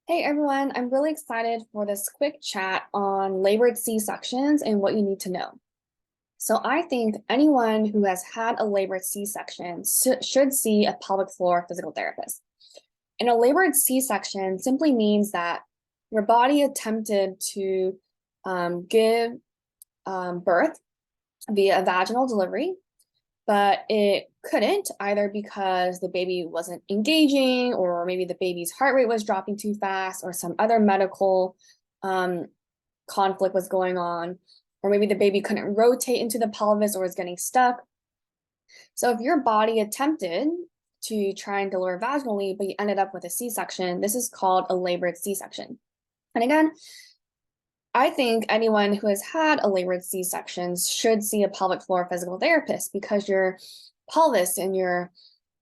Hey everyone, I'm really excited for this quick chat on labored C-sections and what you need to know. So I think anyone who has had a labored C-section should see a pelvic floor physical therapist. And a labored C-section simply means that your body attempted to give birth via a vaginal delivery, but it couldn't either because the baby wasn't engaging, or maybe the baby's heart rate was dropping too fast, or some other medical um, conflict was going on, or maybe the baby couldn't rotate into the pelvis or was getting stuck. So if your body attempted to try and deliver vaginally, but you ended up with a C-section, this is called a labored C-section. And again, I think anyone who has had a labored C-section should see a pelvic floor physical therapist because your pelvis and your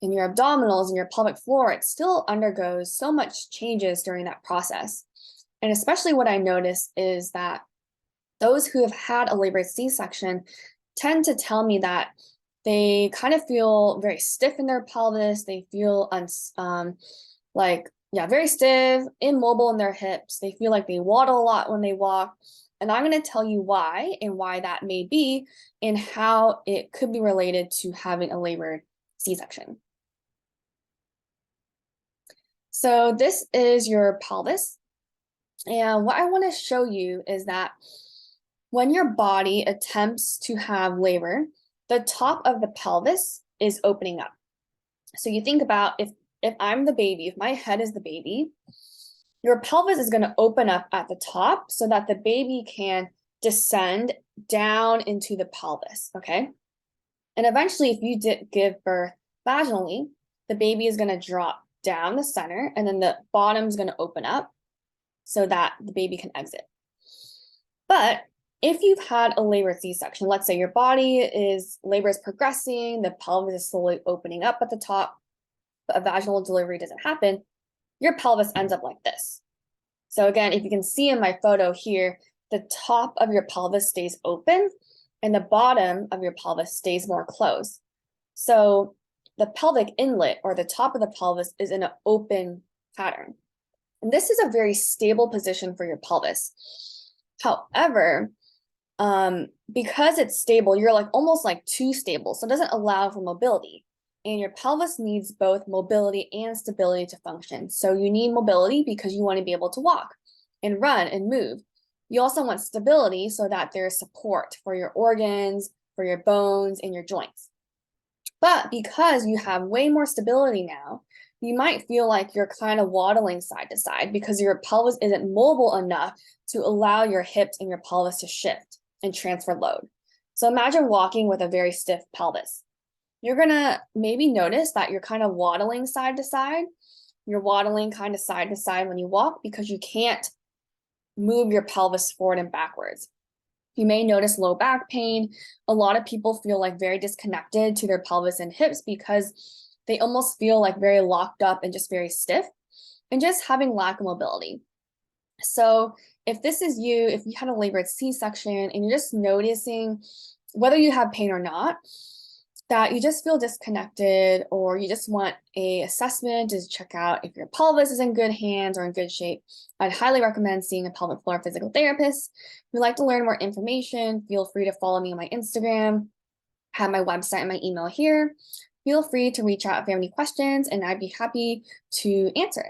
abdominals and your pelvic floor, it still undergoes so much changes during that process. And especially what I notice is that those who have had a labored C-section tend to tell me that they kind of feel very stiff in their pelvis. They feel very stiff, immobile in their hips. They feel like they waddle a lot when they walk. And I'm going to tell you why and why that may be and how it could be related to having a labored C-section. So this is your pelvis. And what I want to show you is that when your body attempts to have labor, the top of the pelvis is opening up. So you think about if I'm the baby, if my head is the baby, your pelvis is going to open up at the top so that the baby can descend down into the pelvis, okay? And eventually, if you did give birth vaginally, the baby is going to drop down the center, and then the bottom is going to open up so that the baby can exit. But if you've had a labor C-section, let's say your labor is progressing, the pelvis is slowly opening up at the top, but a vaginal delivery doesn't happen, your pelvis ends up like this. So again, if you can see in my photo here, the top of your pelvis stays open and the bottom of your pelvis stays more closed. So the pelvic inlet, or the top of the pelvis, is in an open pattern. And this is a very stable position for your pelvis. However, because it's stable, you're almost too stable, so it doesn't allow for mobility. And your pelvis needs both mobility and stability to function. So you need mobility because you want to be able to walk and run and move. You also want stability so that there's support for your organs, for your bones, and your joints. But because you have way more stability now, you might feel like you're kind of waddling side to side because your pelvis isn't mobile enough to allow your hips and your pelvis to shift and transfer load. So imagine walking with a very stiff pelvis. You're gonna maybe notice that you're kind of waddling side to side. You're waddling kind of side to side when you walk because you can't move your pelvis forward and backwards. You may notice low back pain. A lot of people feel very disconnected to their pelvis and hips because they almost feel very locked up and just very stiff and just having lack of mobility. So if this is you, if you had a labored C-section and you're just noticing, whether you have pain or not, that you just feel disconnected, or you just want an assessment to check out if your pelvis is in good hands or in good shape, I'd highly recommend seeing a pelvic floor physical therapist. If you'd like to learn more information, feel free to follow me on my Instagram. I have my website and my email here. Feel free to reach out if you have any questions, and I'd be happy to answer it.